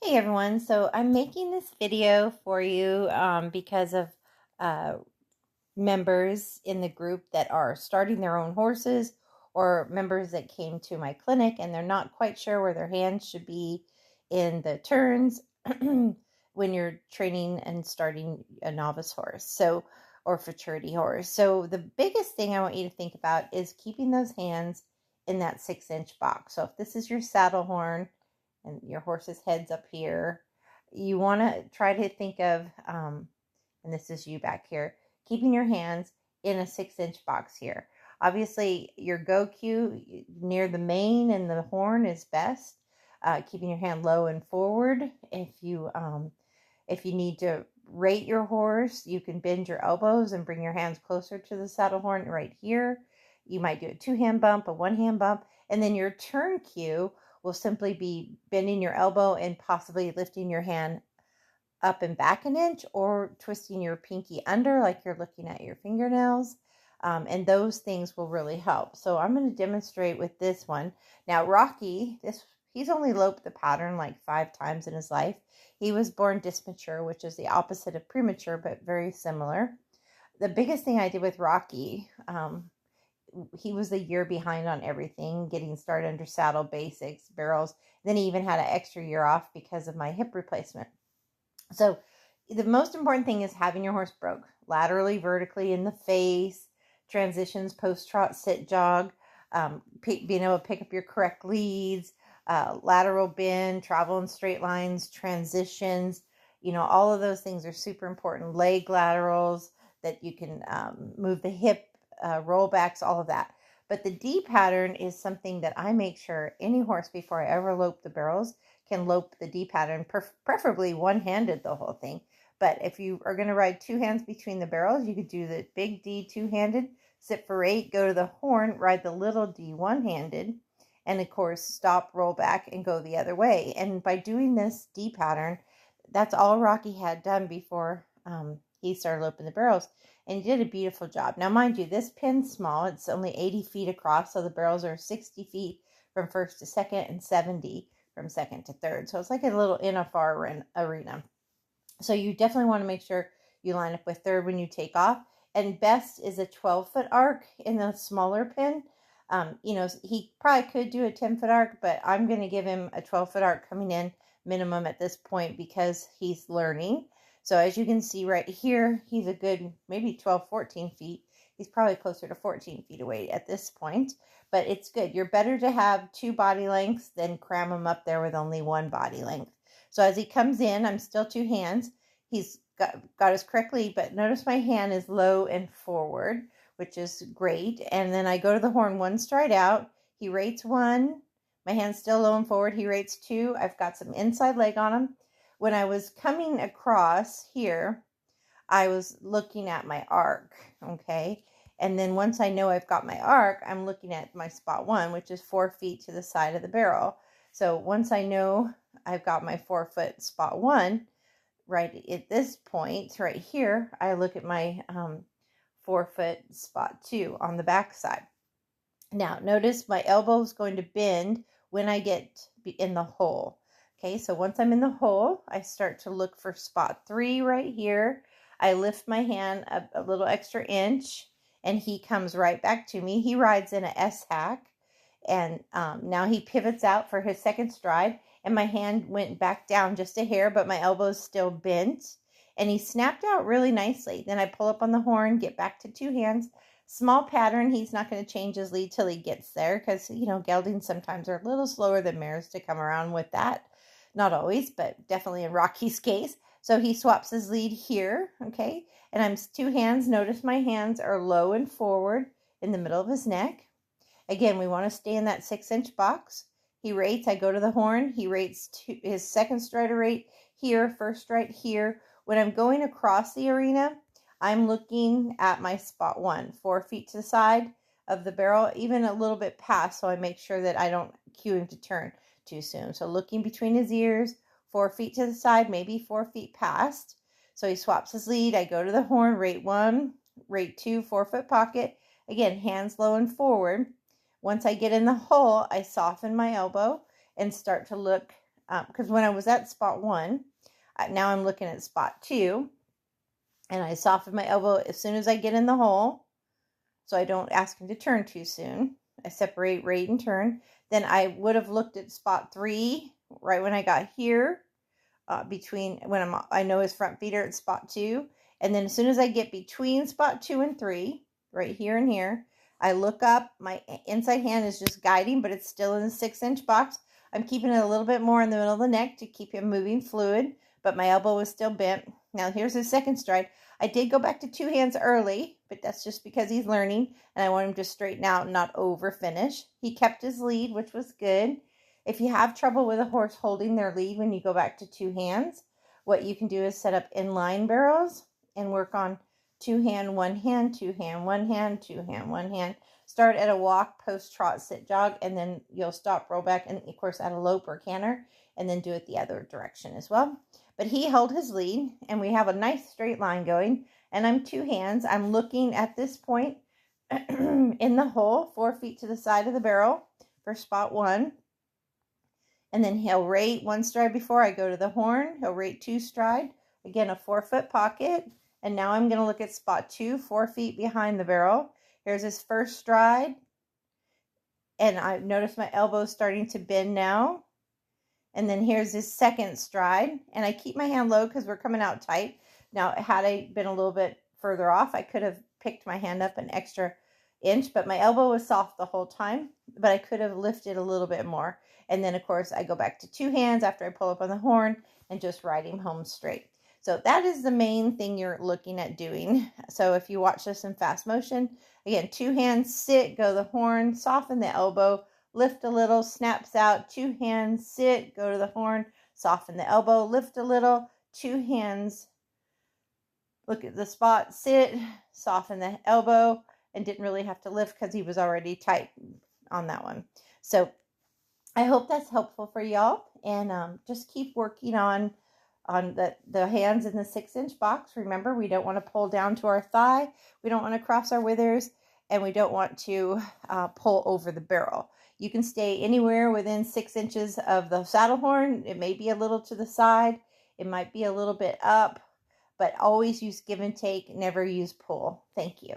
Hey everyone, so I'm making this video for you because of uh, members in the group that are starting their own horses, or members that came to my clinic and they're not quite sure where their hands should be in the turns when you're training and starting a novice horse, or futurity horse. So the biggest thing I want you to think about is keeping those hands in that 6-inch box. So if this is your saddle horn and your horse's head's up here, you want to try to think of, and this is you back here, keeping your hands in a 6-inch box here. Obviously, your go cue near the mane and the horn is best. Keeping your hand low and forward. If you need to rate your horse, you can bend your elbows and bring your hands closer to the saddle horn right here. You might do a 2-hand bump, a 1-hand bump, and then your turn cue will simply be bending your elbow and possibly lifting your hand up and back an inch, or twisting your pinky under like you're looking at your fingernails. And those things will really help. So I'm going to demonstrate with this one. Now, Rocky, he's only loped the pattern like 5 times in his life. He was born dismature, which is the opposite of premature, but very similar. The biggest thing I did with Rocky, he was a year behind on everything, getting started under saddle, basics, barrels. Then he even had an extra year off because of my hip replacement. So the most important thing is having your horse broke laterally, vertically, in the face, transitions, post trot, sit, jog, being able to pick up your correct leads, lateral bend, travel in straight lines, transitions. All of those things are super important. Leg laterals, that you can move the hip, rollbacks, all of that. But the D pattern is something that I make sure any horse, before I ever lope the barrels, can lope the D pattern, preferably one-handed the whole thing. But if you are going to ride 2 hands between the barrels, you could do the big D 2-handed, sit for 8, go to the horn, ride the little D 1-handed, and of course stop, roll back, and go the other way. And by doing this D pattern, that's all Rocky had done before he started loping the barrels. And he did a beautiful job. Now, mind you, this pin's small. It's only 80 feet across, so the barrels are 60 feet from first to second and 70 from second to third. So it's like a little NFR arena. So you definitely want to make sure you line up with third when you take off. And best is a 12-foot arc in the smaller pin. He probably could do a 10-foot arc, but I'm going to give him a 12-foot arc coming in minimum at this point because he's learning. So as you can see right here, he's a good maybe 12, 14 feet. He's probably closer to 14 feet away at this point, but it's good. You're better to have 2 body lengths than cram him up there with only 1 body length. So as he comes in, I'm still 2 hands. He's got his correct lead, but notice my hand is low and forward, which is great. And then I go to the horn 1 stride out. He rates 1. My hand's still low and forward. He rates 2. I've got some inside leg on him. When I was coming across here, I was looking at my arc, okay? And then once I know I've got my arc, I'm looking at my spot 1, which is 4 feet to the side of the barrel. So once I know I've got my 4-foot spot 1, right at this point, right here, I look at my 4-foot spot 2 on the back side. Now, notice my elbow is going to bend when I get in the hole. Okay, so once I'm in the hole, I start to look for spot 3 right here. I lift my hand a little extra inch, and he comes right back to me. He rides in a S-hack, and now he pivots out for his second stride, and my hand went back down just a hair, but my elbow's still bent, and he snapped out really nicely. Then I pull up on the horn, get back to 2 hands. Small pattern. He's not going to change his lead till he gets there because, geldings sometimes are a little slower than mares to come around with that. Not always, but definitely in Rocky's case. So he swaps his lead here, okay? And I'm 2 hands. Notice my hands are low and forward in the middle of his neck. Again, we want to stay in that 6-inch box. He rates. I go to the horn. He rates his second strider rate here, first stride here. When I'm going across the arena, I'm looking at my spot 1, 4 feet to the side of the barrel, even a little bit past, so I make sure that I don't cue him to turn too soon. So looking between his ears, 4 feet to the side, maybe 4 feet past. So he swaps his lead. I go to the horn, rate 1, rate 2, 4-foot pocket. Again, hands low and forward. Once I get in the hole, I soften my elbow and start to look because when I was at spot 1, now I'm looking at spot 2, and I soften my elbow as soon as I get in the hole, so I don't ask him to turn too soon. I separate rate and turn. Then I would have looked at spot 3 right when I got here, between when I know his front feet are at spot 2, and then as soon as I get between spot 2 and 3, right here and here, I look up. My inside hand is just guiding, but it's still in the 6-inch box. I'm keeping it a little bit more in the middle of the neck to keep him moving fluid, but my elbow is still bent. Now here's his second stride. I did go back to 2 hands early, but that's just because he's learning, and I want him to straighten out and not over finish. He kept his lead, which was good. If you have trouble with a horse holding their lead when you go back to 2 hands, what you can do is set up inline barrels and work on 2 hand, 1 hand, 2 hand, 1 hand, 2 hand, 1 hand. Start at a walk, post, trot, sit, jog, and then you'll stop, roll back, and of course at a lope or canter, and then do it the other direction as well. But he held his lead, and we have a nice straight line going, and I'm 2 hands. I'm looking at this point in the hole, 4 feet to the side of the barrel for spot 1. And then he'll rate 1 stride before I go to the horn. He'll rate 2 stride. Again, a 4-foot pocket. And now I'm going to look at spot 2, 4 feet behind the barrel. Here's his first stride. And I notice my elbow starting to bend now. And then here's his second stride. And I keep my hand low because we're coming out tight. Now, had I been a little bit further off, I could have picked my hand up an extra inch, but my elbow was soft the whole time, but I could have lifted a little bit more. And then of course I go back to 2 hands after I pull up on the horn and just ride him home straight. So that is the main thing you're looking at doing. So if you watch this in fast motion, again, 2 hands, sit, go to the horn, soften the elbow, lift a little, snaps out, 2 hands, sit, go to the horn, soften the elbow, lift a little, 2 hands, look at the spot, sit, soften the elbow, and didn't really have to lift because he was already tight on that one. So I hope that's helpful for y'all, and just keep working on the hands in the 6-inch box. Remember, we don't want to pull down to our thigh, we don't want to cross our withers, and we don't want to pull over the barrel. You can stay anywhere within 6 inches of the saddle horn. It may be a little to the side, it might be a little bit up, but always use give and take, never use pull. Thank you.